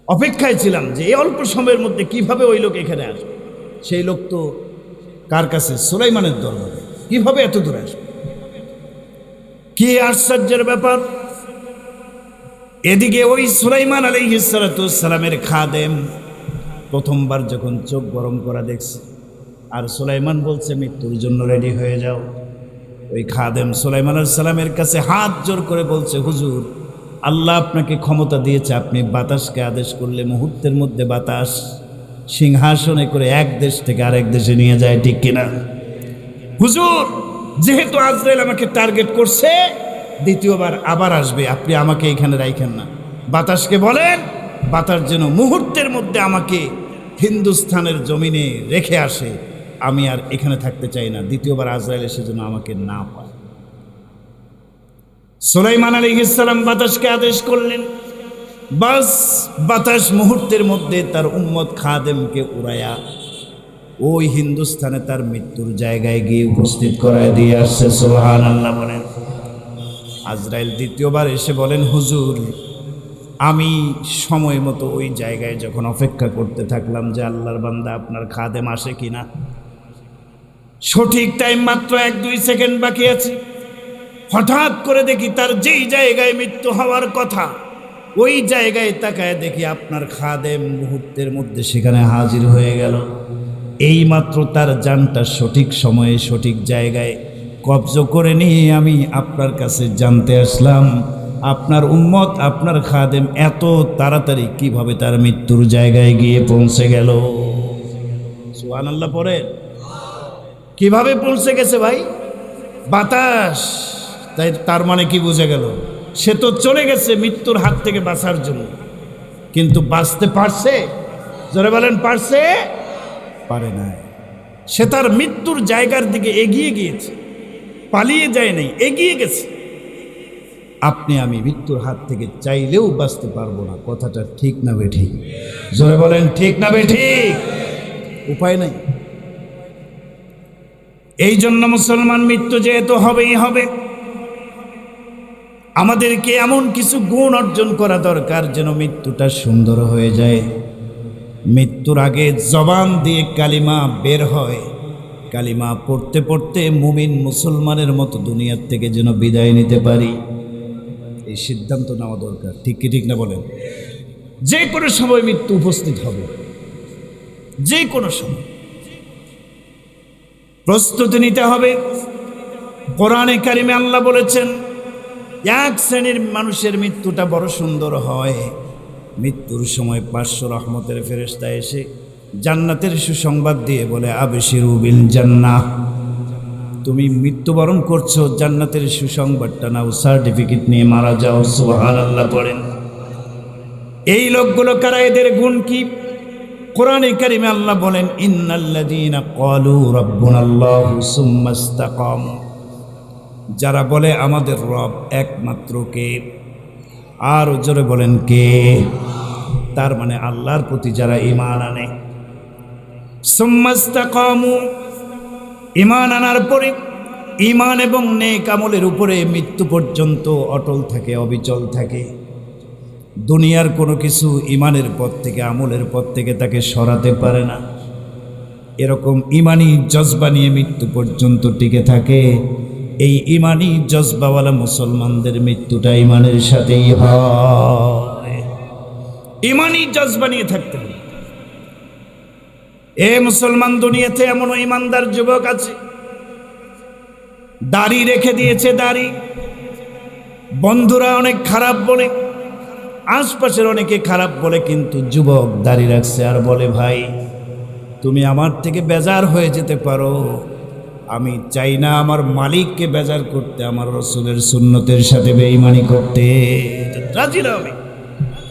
Speaker 1: অপেক্ষায় ছিলাম যে এই অল্প সময়ের মধ্যে কিভাবে ওই লোক এখানে আসবে। সেই লোক তো কার কাছে? সুলাইমানের দরবারে। কিভাবে এত দূরে আসবে? কি আশ্চর্যের ব্যাপার! এদিকে ওই সুলাইমান আলাইহিস সালামের খাদেম প্রথমবার যখন চোখ গরম করা দেখছে, আর সুলাইমান বলছে মৃত্যুর জন্য রেডি হয়ে যাও, ওই খাদেম সুলাইমান আলাইহিস সালামের কাছে হাত জোর করে বলছে, হুজুর, আল্লাহ আপনাকে ক্ষমতা দিয়েছে, আপনি বাতাসকে আদেশ করলে মুহূর্তের মধ্যে বাতাস সিংহাসনে করে এক দেশ থেকে আরেক দেশে নিয়ে যায়, ঠিক কিনা? হুজুর, যেহেতু আজরাইল আমাকে টার্গেট করছে, দ্বিতীয়বার আবার আসবে, আপনি আমাকে এখানে রাখেন না। বাতাসকে বলেন বাতাস যেন মুহূর্তের মধ্যে আমাকে হিন্দুস্তানের জমিনে রেখে আসে, আমি আর এখানে থাকতে চাই না, দ্বিতীয়বার আজরাইল এসে যেন আমাকে না পায়। সুলাইমান আলাইহিস সালাম বাতাসকে আদেশ করলেন, বাস বাতাস মুহূর্তের মধ্যে তার উম্মত খাদেমকে উড়াইয়া ওই হিন্দুস্তানে তার মৃত্যুর জায়গায় গিয়ে উপস্থিত করায় দিয়ে আসছে। সুবহানাল্লাহ বলেন। আজরাইল দ্বিতীয়বার এসে বলেন, হুজুর, আমি সময় মতো ওই জায়গায় যখন অপেক্ষা করতে থাকলাম যে আল্লাহর বান্দা আপনার খাদেম আসে কিনা, সঠিক টাইম মাত্র 1-2 সেকেন্ড বাকি আছে, হঠাৎ করে দেখি তার যেই জায়গায় মৃত্যু হওয়ার কথা ওই জায়গায় তাকায় দেখি আপনার খাদেম মুহূর্তের মধ্যে সেখানে হাজির হয়ে গেল। এই মাত্র তার জানটা সঠিক সময়ে সঠিক জায়গায় কব্জ করে নিয়ে আমি আপনার কাছে জানতে আসলাম, আপনার উম্মত আপনার খাদেম এত তাড়াতাড়ি কিভাবে তার মৃত্যুর জায়গায় গিয়ে পৌঁছে গেল। সুবহানাল্লাহ পড়ে। কিভাবে পৌঁছে গেছে ভাই? বাতাস। তাই তার মানে কি বুঝে গেল? সে তো চলে গেছে মৃত্যুর হাত থেকে বাঁচার জন্য, কিন্তু বাঁচতে পারছে? জোরে বলেন, পারছে? পারে না। সে তার মৃত্যুর জায়গার দিকে এগিয়ে গিয়েছে, পালিয়ে যায় নাই, এগিয়ে গেছে। আপনি আমি মৃত্যুর হাত থেকে চাইলেও বাঁচতে পারবো না। কথাটা ঠিক না বেঠিক? জোরে বলেন, ঠিক না বেঠিক? উপায় নাই। এই জন্য মুসলমান, মৃত্যু যেহেতু হবেই হবে, আমাদেরকে এমন কিছু গুণ অর্জন করা দরকার যেন মৃত্যুটা সুন্দর হয়ে যায়। মৃত্যুর আগে জবান দিয়ে কালিমা বের হয়, কালিমা পড়তে পড়তে মুমিন মুসলমানের মতো দুনিয়ার থেকে যেন বিদায় নিতে পারি, এই সিদ্ধান্ত নেওয়া দরকার। ঠিক কি ঠিক না বলেন? যে কোনো সময় মৃত্যু উপস্থিত হবে, যে কোনো সময় প্রস্তুতি নিতে হবে। কোরআনে কারিমে আল্লাহ বলেছেন, এক শ্রেণীর মানুষের মৃত্যুটা বড় সুন্দর হয়, মৃত্যুর সময় 500 রহমতের ফেরেশতা এসে জান্নাতের সুসংবাদ দিয়ে বলে, আবশিরু বিল জান্নাহ, তুমি মৃত্যুবরণ করছো, জান্নাতের সুসংবাদটা নাও, সার্টিফিকেট নিয়ে মারা যাও। সুবহানাল্লাহ পড়েন। এই লোকগুলো কারা? এদের গুণ কি? কোরআনে কারিমে আল্লাহ বলেন, ইন্নাল্লাযীনা ক্বালু রাব্বুনাল্লাহু সুম্মা ইসতাকামু, যারা বলে আমাদের রব একমাত্র কে, আর জোরে বলেন কে? তার মানে আল্লাহর প্রতি যারা ঈমান আনে। সুম্মা ইসতাকামু, ঈমান আনার পরে ঈমান এবং নেক আমলের উপরে মৃত্যু পর্যন্ত অটল থাকে, অবিচল থাকে। দুনিয়ার কোনো কিছু ঈমানের পথ থেকে, আমলের পথ থেকে তাকে সরাতে পারে না। এরকম ঈমানি জজবা নিয়ে মৃত্যু পর্যন্ত টিকে থাকে। এই ঈমানি জজবাওয়ালা মুসলমানদের মৃত্যুটা ঈমানের সাথেই হয়। ইমানি জজবা নিয়ে থাকতে হবে। এ মুসলমান, দুনিয়াতে এমনও ইমানদার যুবক আছে দাড়ি রেখে দিয়েছে, দাড়ি। বন্ধুরা অনেক খারাপ বলে, আশপাশের অনেকে খারাপ বলে, কিন্তু যুবক দাড়ি রাখছে আর বলে, ভাই তুমি আমার থেকে বেজার হয়ে যেতে পারো, আমি চাই না আমার মালিককে বেজার করতে, আমার রসুলের সুন্নতের সাথে বেঈমানি করতে রাজি না আমি।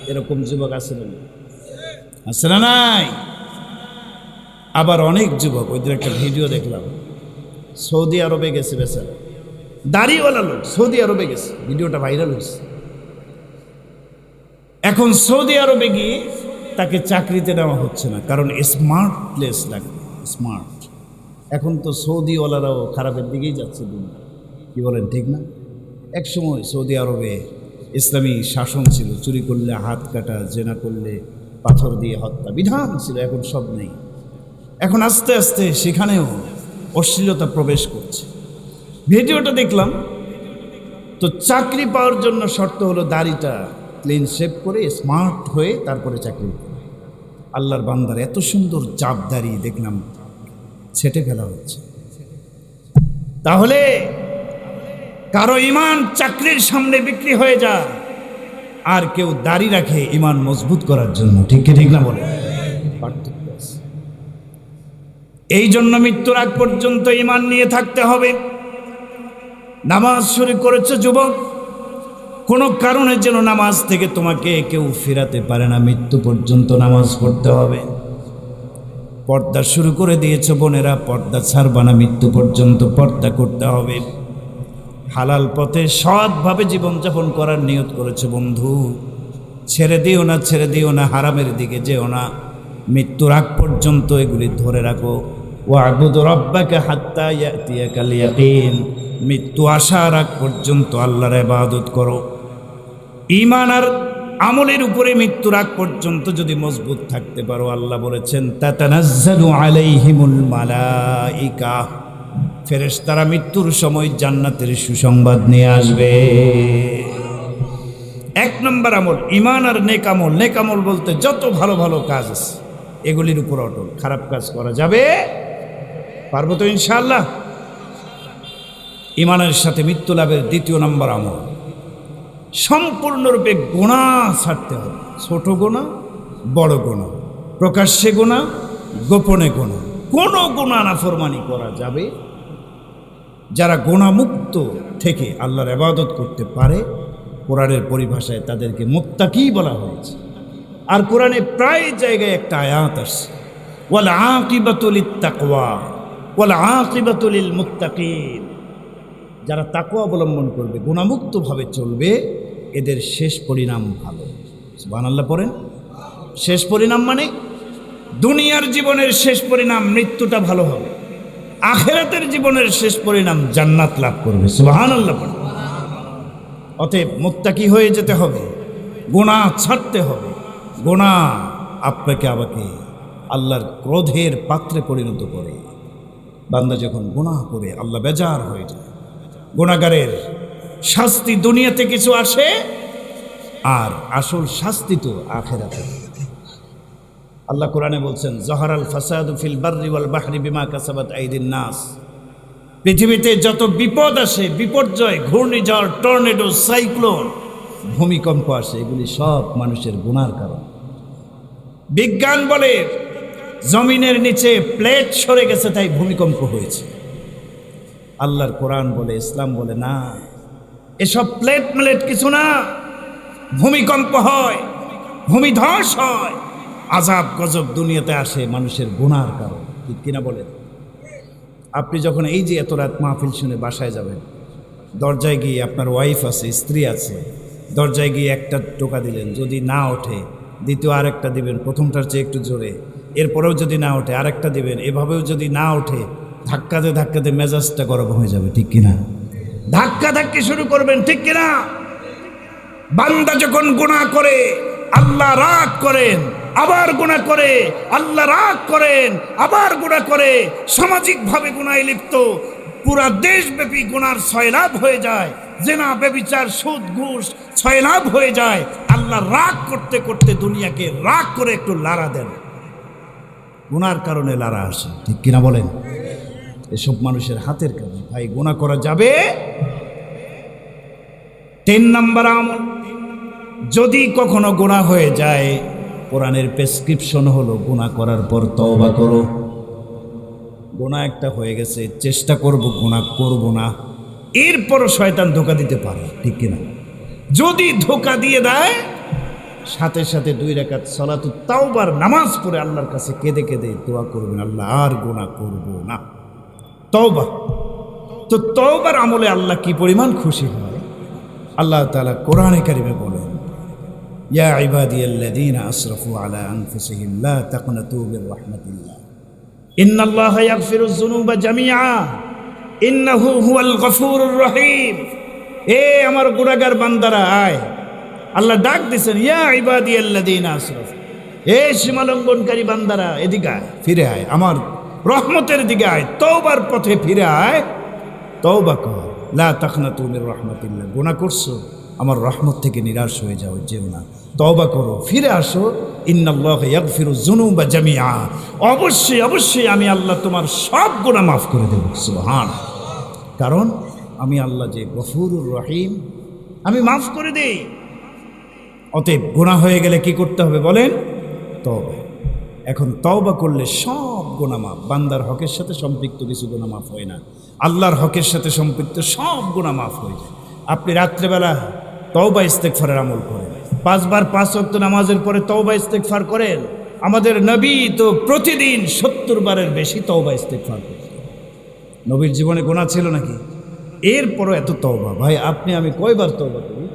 Speaker 1: এরকম যুবক আছে না? আছে না? নাই? আবার অনেক যুবক, ওই দিন একটা ভিডিও দেখলাম, সৌদি আরবে গেছে বেচারা, দাড়িওয়ালা লোক সৌদি আরবে গেছে, ভিডিওটা ভাইরাল হয়েছে। এখন সৌদি আরবে গিয়ে তাকে চাকরিতে নেওয়া হচ্ছে না, কারণ স্মার্ট প্লেস লাগবে, স্মার্ট। এখন তো সৌদিওয়ালারাও খারাপের দিকেই যাচ্ছে দুনিয়া, কি বলেন, ঠিক না? এক সময় সৌদি আরবে ইসলামী শাসন ছিল, চুরি করলে হাত কাটা, জেনা করলে পাথর দিয়ে হত্যা, বিধান ছিল। এখন সব নেই। এখন আস্তে আস্তে সেখানেও অশ্লীলতা প্রবেশ করছে। ভিডিওটা দেখলাম তো, চাকরি পাওয়ার জন্য শর্ত হলো দাড়িটা ক্লিন শেভ করে স্মার্ট হয়ে তারপরে চাকরি। আল্লাহর বান্দার এত সুন্দর চাপ দাড়ি দেখলাম ছেটে ফেলা হচ্ছে। তাহলে কারো ইমান চাকরির সামনে বিক্রি হয়ে যায়, আর কেউ দাড়ি রাখে ইমান মজবুত করার জন্য। ঠিক কি ঠিক না বলে? পার্থক্য আছে। এই জন্য মৃত্যুর আগ পর্যন্ত ইমান নিয়ে থাকতে হবে। নামাজ শুরু করেছে যুবক, কোনো কারণে যেন নামাজ থেকে তোমাকে কেউ ফেরাতে পারে না, মৃত্যু পর্যন্ত নামাজ পড়তে হবে। পর্দা শুরু করে দিয়েছে বোনেরা, পর্দা ছাড়বা না, মৃত্যু পর্যন্ত পর্দা করতে হবে। হালাল পথে সৎভাবে জীবনযাপন করার নিয়ত করেছে বন্ধু, ছেড়ে দিও না, ছেড়ে দিও না, হারামের দিকে যেও না। মৃত্যুর আগ পর্যন্ত এগুলি ধরে রাখো। ওয়া'বুদ রাব্বাকা হাত্তা ইয়াতিয়াকাল ইয়াকিন, মৃত্যু আসার আগ পর্যন্ত আল্লাহর ইবাদত করো। ঈমান আর আমলের উপরে মৃত্যুর আগ পর্যন্ত যদি মজবুত থাকতে পারো, আল্লাহ বলেছেন তাতানাজ্জালু আলাইহিমুল মালাইকা, ফেরেশতারা মৃত্যুর সময় জান্নাতের সুসংবাদ নিয়ে আসবে। এক নম্বর আমল ঈমান আর নেক আমল। নেক আমল বলতে যত ভালো ভালো কাজ আছে এগুলির উপর অটল। খারাপ কাজ করা যাবে? পারবো তো ইনশাআল্লাহ। ঈমানের সাথে মৃত্যু লাভের দ্বিতীয় নম্বর আমল, সম্পূর্ণরূপে গুনাহ ছাড়তে হবে। ছোট গুনাহ, বড় গুনাহ, প্রকাশ্যে গুনাহ, গোপনে গুনাহ, কোনো গুনাহ নাফরমানি করা যাবে। যারা গুনাহমুক্ত থেকে আল্লাহর ইবাদত করতে পারে, কোরআনের পরিভাষায় তাদেরকে মুত্তাকি বলা হয়েছে। আর কোরআনে প্রায় জায়গায় একটা আয়াত আসছে, ওয়াল আকিবাতু লিত্তাকওয়া ওয়াল আকিবাতু লিল মুত্তাকিন। যারা তাকওয়া অবলম্বন করবে, গুনাহমুক্তভাবে চলবে, এদের শেষ পরিণাম ভালো। সুবহানাল্লাহ পড়েন। শেষ পরিণাম মানে দুনিয়ার জীবনের শেষ পরিণাম মৃত্যুটা ভালো হবে, আখিরাতের জীবনের শেষ পরিণাম জান্নাত লাভ করবে। সুবহানাল্লাহ পড়েন। অতএব মুত্তাকি হয়ে যেতে হবে, গুনাহ ছাড়তে হবে। গুনাহ আপনাকে আমাকে আল্লাহর ক্রোধের পাত্রে পরিণত করে। বান্দা যখন গুনাহ করে আল্লাহ বেজার হয়ে যায়। গুনাহগারের শাস্তি দুনিয়াতে কিছু আসে, আর আসল শাস্তি তো আখিরাতে। আল্লাহ কোরআনে বলছেন, যাহারাল ফাসাদু ফিল বাররি ওয়াল বাহরি বিমা কাসাবাত আইদিন নাস। পৃথিবীতে যত বিপদ আসে, বিপর্যয়, ঘূর্ণিঝড়, টর্নেডো, সাইক্লোন, ভূমিকম্প আসে, এগুলি সব মানুষের গুনাহর কারণ। বিজ্ঞান বলে জমিনের নিচে প্লেট সরে গেছে তাই ভূমিকম্প হয়েছে। আল্লাহর কোরআন বলে, ইসলাম বলে, না, এসব প্লেট প্লেট কিছু না। ভূমিকম্প হয়, ভূমিধস হয়, আযাব গজব দুনিয়াতে আসে মানুষের গুনাহর কারণ। ঠিক কিনা বলেন? আপনি যখন এই যে এত রাত মাহফিল শুনে বাসায় যাবেন, দরজায় গিয়ে আপনার ওয়াইফ আছে, স্ত্রী আছে, দরজায় গিয়ে একটা টোকা দিলেন, যদি না ওঠে দ্বিতীয় আরেকটা দিবেন, প্রথমটার চেয়ে একটু জোরে, এরপরেও যদি না ওঠে আরেকটা দিবেন, এভাবেও যদি না ওঠে, ধাক্কাতে ধাক্কাতে মেজাজটা গরম হয়ে যাবে। ঠিক কিনা? ধাক্কা ধাক্কি শুরু করবেন। ঠিক কিনা? বান্দা যখন গুনাহ করে আল্লাহ রাগ করেন, আবার গুনাহ করে আল্লাহ রাগ করেন, আবার গুনাহ করে, সামাজিকভাবে গুনাহে লিপ্ত, পুরা দেশব্যাপী গুনার সয়লাভ হয়ে যায়। জেনা ব্যভিচার সুদ ঘুষ ছয়লাভ হয়ে যায়, আল্লাহ রাগ করতে করতে দুনিয়াকে রাগ করে একটু লাড়া দেন, গুনার কারণে লাড়া আসে, ঠিক কিনা বলেন? এসব মানুষের হাতের কাজ। ভাই গুনাহ করা যাবে? 3 নম্বর আমল, যদি কখনো গুনাহ হয়ে যায়, কোরআনের প্রেসক্রিপশন হলো গুনাহ করার পর তওবা করো। গুনাহ একটা হয়ে গেছে, চেষ্টা করব গুনাহ করব না, এরপরও শয়তান ধোঁকা দিতে পারে, ঠিক কিনা? যদি ধোঁকা দিয়ে দেয়, সাথে সাথে 2 রাকাত সালাতুত তাওবার নামাজ পড়ে আল্লাহর কাছে কেঁদে কেঁদে দোয়া করবেন, আল্লাহ আর গুনাহ করব না। তওবা। তো তওবার আমলে আল্লাহ কি পরিমাণ খুশি হয়, আল্লাহ তাআলা কোরআনে কারিমে বলেন, ইয়া ইবাদিয়াল্লাযীনা আসরাফু আলা আনফুসিহিম লা তাকনাতু মির রাহমাতিল্লাহ ইন্নাল্লাহা ইয়াগফিরুয যুনুবা জামিআ ইন্নাহু হুয়াল গফুরুর রহিম। এ আমার গুনাহগার বান্দারা আয়, আল্লাহ ডাক দিয়েছেন, ইয়া ইবাদিয়াল্লাযীনা আসরাফু, এ সীমালঙ্ঘনকারী বান্দারা এদিকে আয়, ফিরে আয়, আমার রহমতের দিকে আয়, তওবার পথে ফিরে আয়, তওবা কর। লা তাকনাতু মির রাহমাতিল্লাহ, গুনাহ করছো, আমার রহমত থেকে নিরাশ হয়ে যাও, যেও না, তওবা করো, ফিরে আসো। ইন্নাল্লাহা ইয়াগফিরুয যুনুবা জামিআ, অবশ্যই অবশ্যই আমি আল্লাহ তোমার সব গুনাহ মাফ করে দেব। সুবহানাল্লাহ। কারণ আমি আল্লাহ যে গফুরুর রহিম, আমি মাফ করে দেই। অতএব গুনাহ হয়ে গেলে কি করতে হবে বলেন? তওবা। এখন তওবা করলে সব গুনাহ মাফ। বান্দার হকের সাথে সম্পৃক্ত কিছু গুনাহ মাফ হয় না, আল্লাহর হকের সাথে সম্পৃক্ত সব গুনাহ মাফ হয়ে যায়। আপনি রাত্রেবেলা তওবা ইস্তেগফারের আমল করেন, 5 বার 5 ওয়াক্ত নামাজের পরে তওবা ইস্তেগফার করেন। আমাদের নবী তো প্রতিদিন 70 বারের বেশি তওবা ইস্তেগফার করতেন। নবীর জীবনে গুনাহ ছিল নাকি? এরপরও এত তওবা। ভাই আপনি আমি কয়বার তওবা করি?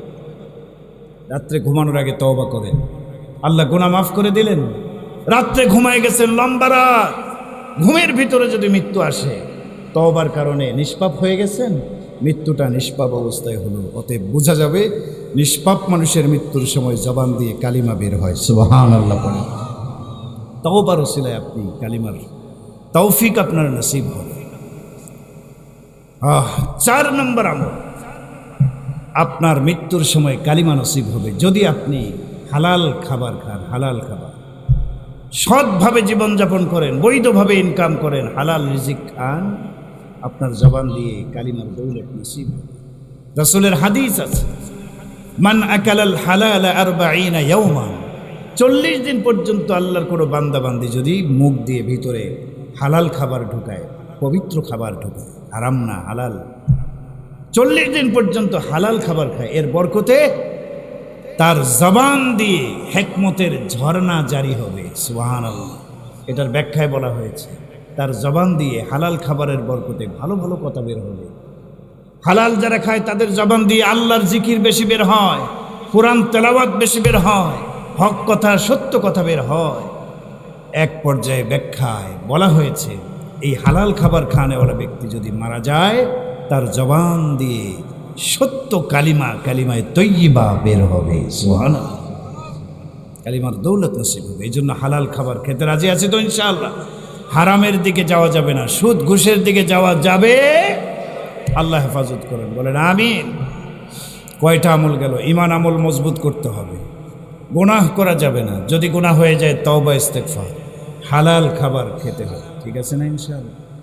Speaker 1: রাত্রে ঘুমানোর আগে তওবা করেন, আল্লাহ গুনাহ মাফ করে দিলেন। রাত্রে ঘুমায় গেছেন, লম্বা রাত, ঘুমের ভিতরে যদি মৃত্যু আসে, তওবার কারণে নিষ্পাপ হয়ে গেছেন, মৃত্যুটা নিষ্পাপ অবস্থায় হলো। অতএব বোঝা যাবে নিষ্পাপ মানুষের মৃত্যুর সময় জবান দিয়ে কালিমা বের হয়। সুবহানাল্লাহ। বলেন তওবার ওসিলায় আপনি কালিমার তৌফিক আপনার নসিব হবে। 4 নম্বর আমল, আপনার মৃত্যুর সময় কালিমা নসিব হবে যদি আপনি হালাল খাবার খান। হালাল খাবার, সৎভাবে জীবনযাপন করেন, বৈধভাবে ইনকাম করেন, হালাল রিজিক খান, আপনার জবান দিয়ে কালিমার দৌলত নসিব হবে। রাসূলের হাদিস আছে, মান আকালাল হালাল 40 ইয়াওমান, 40 দিন পর্যন্ত আল্লাহর কোনো বান্দা বান্দি যদি মুখ দিয়ে ভিতরে হালাল খাবার ঢুকায়, পবিত্র খাবার ঢুকায়, হারাম না হালাল, 40 দিন পর্যন্ত হালাল খাবার খায়, এর বরকতে তার জবান দিয়ে হিকমতের ঝর্ণা জারি হবে। সুবহানাল্লাহ। এটার ব্যাখ্যায় বলা হয়েছে, তার জবান দিয়ে হালাল খাবারের বরকতে ভালো ভালো কথা বের হবে। হালাল যারা খায় তাদের জবান দিয়ে আল্লাহর জিকির বেশি বের হয়, কোরআন তেলাওয়াত বেশি বের হয়, হক কথা সত্য কথা বের হয়। এক পর্যায়ে ব্যাখ্যায় বলা হয়েছে, এই হালাল খাবার খানেওয়ালা ব্যক্তি যদি মারা যায়, তার জবান দিয়ে সত্য কালিমা, কালিমায়ে তৈয়্যিবা বের হবে। সুবহানাল্লাহ। কালিমার দৌলত নসিব হবে। এই জন্য হালাল খাবার খেতে রাজি আছে তো ইনশাআল্লাহ। হারামের দিকে যাওয়া যাবে না, সুদ ঘুষের দিকে যাওয়া যাবে। আল্লাহ হেফাজত করেন, বলেন আমিন। কয়টা আমল গেল? ঈমান আমল মজবুত করতে হবে, গুনাহ করা যাবে না, যদি গুনাহ হয়ে যায় তওবা ইস্তেগফার, হালাল খাবার খেতে হবে। ঠিক আছে না ইনশাআল্লাহ?